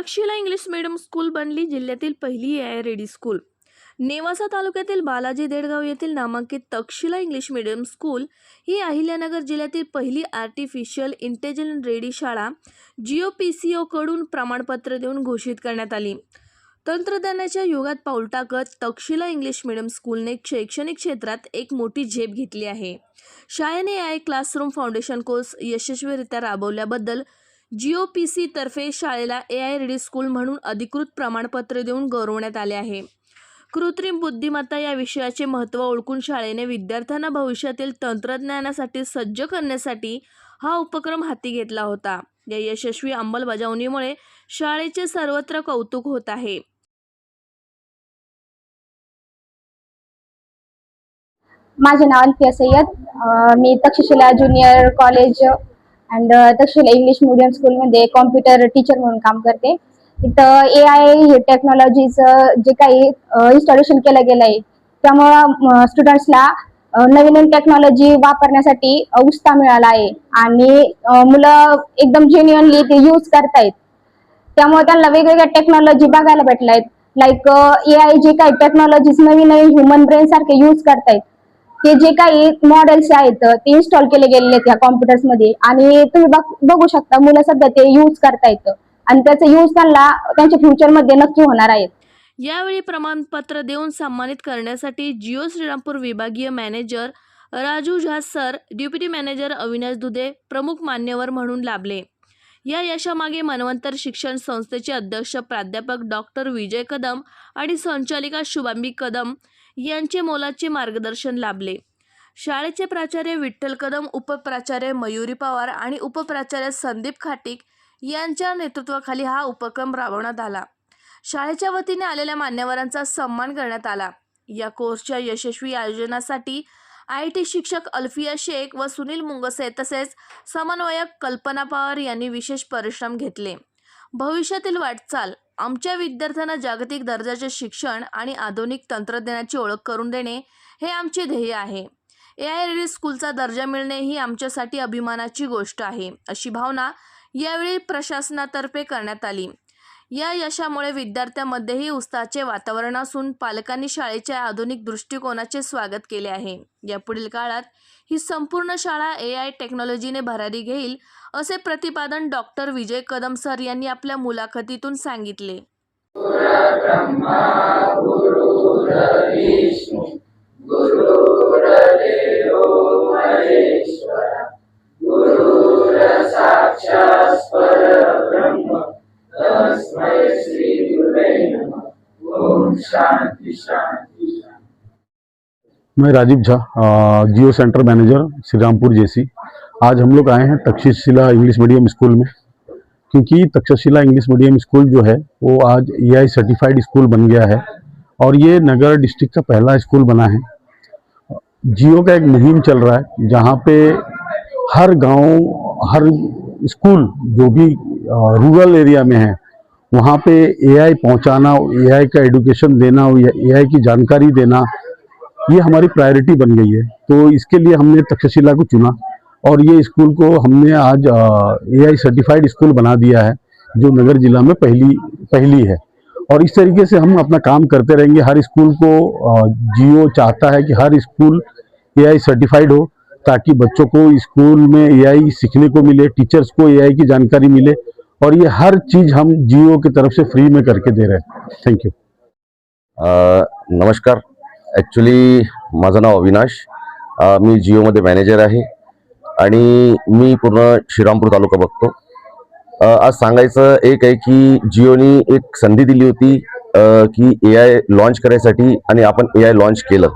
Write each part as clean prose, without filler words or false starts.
Takshashila English medium school बनली जिल्ह्यातील पहिली AI रेडी स्कूल। नेवासा तालुक्यातील बालाजी देडगाव येथील नामांकित तक्षशिला इंग्लिश मीडियम स्कूल ही अहिल्यानगर जिल्ह्यातील पहिली आर्टिफिशियल इंटेलिजन्स रेडी शाळा GOPCO कडून प्रमाणपत्र देऊन घोषित करण्यात आली। तंत्रज्ञानाच्या युगात पाऊल टाकत तक्षशिला इंग्लिश मीडियम स्कूलने शैक्षणिक क्षेत्रात एक मोठी झेप घेतली आहे। शाळेने AI क्लासरूम फाउंडेशन कोर्स यशस्वीरित्या राबवल्याबद्दल GOPC तर्फे शाळेला AI रेडी स्कूल म्हणून अधिकृत प्रमाणपत्र देऊन गौरवण्यात आले आहे। कृत्रिम बुद्धिमत्ता या विषयाचे महत्त्व ओळखून शाळेने विद्यार्थ्यांना भविष्यातील तंत्रज्ञानासाठी सज्ज करण्यासाठी हा उपक्रम हाती घेतला होता। या यशस्वी अंमलबजावणीमुळे शाळेचे सर्वत्र कौतुक होत आहे। माझे नाव अल्फिया सय्यद। मी Takshashila junior college and Takshashila English medium स्कूलमध्ये कॉम्प्युटर टीचर म्हणून काम करते। इथं AI हे टेक्नॉलॉजीचं जे काही इन्स्टॉलेशन केलं गेलं आहे त्यामुळं स्टुडंट्सला नवीन नवीन टेक्नॉलॉजी वापरण्यासाठी उत्साह मिळाला आहे आणि मुलं एकदम जेन्युइनली ते यूज करतायत। त्यामुळे त्यांना वेगवेगळ्या टेक्नॉलॉजी बघायला भेटल्या आहेत। लाईक AI जे काही टेक्नॉलॉजीज नवीन नवीन ह्युमन ब्रेन सारखे यूज करतायत ते जे काही मॉडेल्स आहेत ते इन्स्टॉल केले गेलेले आहेत या कॉम्प्युटर्स मध्ये आणि तुम्ही बघू शकता मुलं सध्या ते यूज करतायत आणि त्याचा यूज त्यांना त्यांच्या फ्युचर मध्ये नक्की होणार आहे। यावेळी प्रमाणपत्र देऊन सन्मानित करण्यासाठी जिओ श्रीरामपूर विभागीय मॅनेजर राजू झा सर, डेप्युटी मॅनेजर अविनाश दुधे प्रमुख मान्यवर म्हणून लाभले। या यशामागे मनवंतर शिक्षण संस्थेचे अध्यक्ष प्राध्यापक डॉक्टर विजय कदम आणि संचालिका शुभांगी कदम यांचे मोलाचे मार्गदर्शन लाभले। शाळेचे प्राचार्य विठ्ठल कदम, उपप्राचार्य मयुरी पवार आणि उपप्राचार्य संदीप खाटीक यांच्या नेतृत्वाखाली हा उपक्रम राबवण्यात आला। शाळेच्या वतीने आलेल्या मान्यवरांचा सन्मान करण्यात आला। या कोर्सच्या यशस्वी आयोजनासाठी IT शिक्षक अल्फिया शेख व सुनील मुंगसे तसेच समन्वयक कल्पना पवार यांनी विशेष परिश्रम घेतले। भविष्यातील वाटचाल आमच्या विद्यार्थ्यांना जागतिक दर्जाचे शिक्षण आणि आधुनिक तंत्रज्ञानाची ओळख करून देणे हे आमचे ध्येय आहे। AI रेडी स्कूलचा दर्जा मिळणे ही आमच्यासाठी अभिमानाची गोष्ट आहे, अशी भावना यावेळी प्रशासनातर्फे करण्यात आली। या यशामुळे विद्यार्थ्यांमध्येही उत्साहाचे वातावरण असून पालकांनी शाळेच्या आधुनिक दृष्टिकोनाचे स्वागत केले आहे। यापुढील काळात ही संपूर्ण शाळा AI टेक्नॉलॉजीने भरारी घेईल असे प्रतिपादन डॉक्टर विजय कदम सर यांनी आपल्या मुलाखतीतून सांगितले। मैं राजीव झा, Jio centre manager Shrirampur JC। आज हम लोग आए हैं तक्षशिला इंग्लिश मीडियम स्कूल में, क्योंकि तक्षशिला इंग्लिश मीडियम स्कूल जो है वो आज AI सर्टिफाइड स्कूल बन गया है और ये नगर डिस्ट्रिक्ट का पहला स्कूल बना है। जियो का एक मुहिम चल रहा है जहाँ पे हर गांव, हर स्कूल जो भी रूरल एरिया में है वहाँ पे AI पहुँचाना, AI का एडुकेशन देना, AI की जानकारी देना, ये हमारी प्रायोरिटी बन गई है। तो इसके लिए हमने तक्षशिला को चुना और ये स्कूल को हमने आज AI सर्टिफाइड स्कूल बना दिया है, जो नगर जिला में पहली है। और इस तरीके से हम अपना काम करते रहेंगे। हर स्कूल को जियो चाहता है कि हर स्कूल AI सर्टिफाइड हो, ताकि बच्चों को स्कूल में AI सीखने को मिले, टीचर्स को AI की जानकारी मिले, और ये हर चीज़ हम जियो की तरफ से फ्री में करके दे रहे हैं। Thank you. नमस्कार। ॲक्च्युली माझं नाव अविनाश, मी जिओमध्ये मॅनेजर आहे आणि मी पूर्ण श्रीरामपूर तालुका बघतो। आज सांगायचं एक आहे की जिओनी एक संधी दिली होती की AI लॉन्च करायसाठी आणि आपण AI लॉन्च केलं।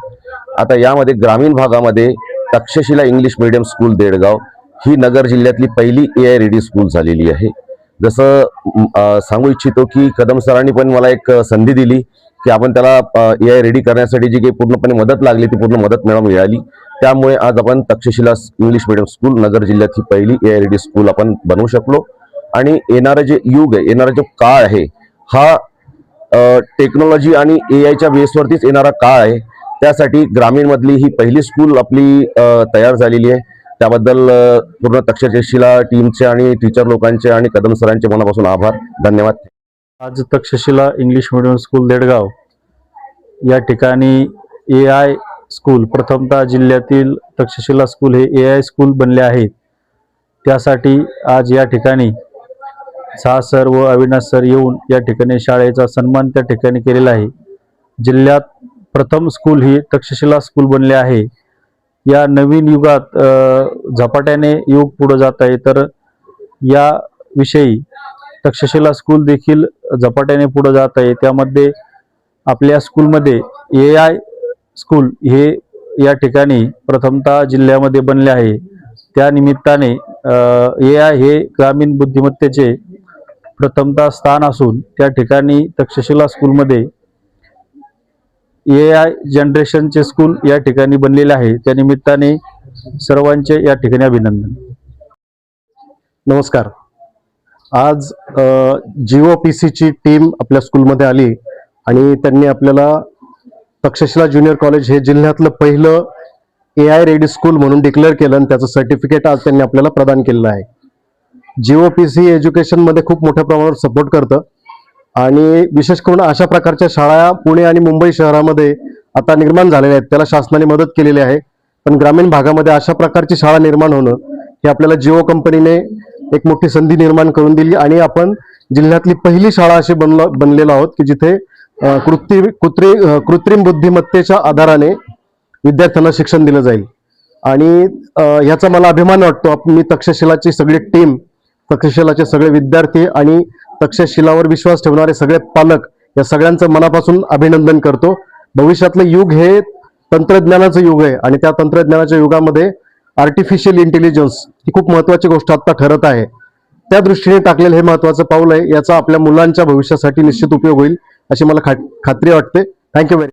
आता यामध्ये ग्रामीण भागामध्ये Takshashila English medium school Dedgaon ही नगर जिल्ह्यातली पहिली AI रेडी स्कूल झालेली आहे। जसं सांगू इच्छितो की कदम सरांनी पण मला एक संधी दिली की आपण त्याला AI रेडी करण्यासाठी जी काही पूर्णपणे मदत लागली ती पूर्ण मदत मिळाली। त्यामुळे आज आपण तक्षशिला इंग्लिश मीडियम स्कूल नगर जिल्ह्यातली पहिली AI रेडी स्कूल आपण बनवू शकलो। आणि येणारं जे युग आहे, येणारा जो काळ आहे हा टेक्नॉलॉजी आणि AIच्या बेसवरतीच येणारा काळ आहे। त्यासाठी ग्रामीणमधली ही पहिली स्कूल आपली तयार झालेली आहे। त्याबद्दल पूर्ण तक्षशिला टीमचे आणि टीचर लोकांचे आणि कदम सरांचे मनापासून आभार, धन्यवाद। आज Takshashila English medium school Dedgaon या ठिकाणी AI स्कूल, प्रथमतः जिल्ह्यातील तक्षशिला स्कूल हे AI स्कूल बनले आहेत. त्यासाठी आज या ठिकाणी शाह सर व अविनाश सर येऊन या ठिकाणी शाळेचा सन्मान त्या ठिकाणी केलेला आहे. जिल्ह्यात प्रथम स्कूल ही तक्षशिला स्कूल बनले आहे. या नवीन युगात झपाट्याने युग पुढे जात आहे, तर या विषयी तक्षशिला स्कूल देखील झपाट्याने पुढे जात आहे. त्यामध्ये आपल्या स्कूलमध्ये AI स्कूल हे या ठिकाणी प्रथमतः जिल्ह्यामध्ये बनले आहे. त्या निमित्ताने AI हे ग्रामीण बुद्धिमत्तेचे प्रथमतः स्थान असून त्या ठिकाणी तक्षशिला स्कूलमध्ये AI जनरेशनचे स्कूल या ठिकाणी बनलेले आहे. त्या निमित्ताने सर्वांचे या ठिकाणी अभिनंदन. नमस्कार. आज GOPCची टीम आपल्या स्कूलमध्ये आली आणि त्यांनी आपल्याला तक्षशिला ज्युनियर कॉलेज हे जिल्ह्यातलं पहिलं AI रेडी स्कूल म्हणून डिक्लेअर केलं आणि त्याचं सर्टिफिकेट आज त्यांनी आपल्याला प्रदान केलेलं आहे. GOPC एज्युकेशनमध्ये खूप मोठ्या प्रमाणावर सपोर्ट करतं आणि विशेष करून अशा प्रकारच्या शाळा पुणे आणि मुंबई शहरामध्ये आता निर्माण झालेल्या आहेत. त्याला शासनाने मदत केलेली आहे. पण ग्रामीण भागामध्ये अशा प्रकारची शाळा निर्माण होणं ही आपल्याला जिओ कंपनीने एक मोठी संधी निर्माण करून दिली आणि आपण जिल्ह्यातली पहिली शाळा अशी बनलेलो आहोत की जिथे कृत्रिम बुद्धिमत्तेच्या आधाराने विद्यार्थ्यांना शिक्षण दिलं जाईल. आणि ह्याचा मला अभिमान वाटतो. मी तक्षशिलाची सगळी टीम, तक्षशिलाचे सगळे विद्यार्थी आणि तक्षशिलावर विश्वास ठेवणारे सगळे पालक या सगळ्यांचं मनापासून अभिनंदन करतो. भविष्यातलं युग हे तंत्रज्ञानाचं युग आहे आणि त्या तंत्रज्ञानाच्या युगामध्ये आर्टिफिशियल इंटेलिजन्स ही खूप महत्त्वाची गोष्ट आता ठरत आहे. त्या दृष्टीने टाकलेलं हे महत्त्वाचं पाऊल आहे. याचा आपल्या मुलांच्या भविष्यासाठी निश्चित उपयोग होईल अशी मला खात्री वाटते. Thank you very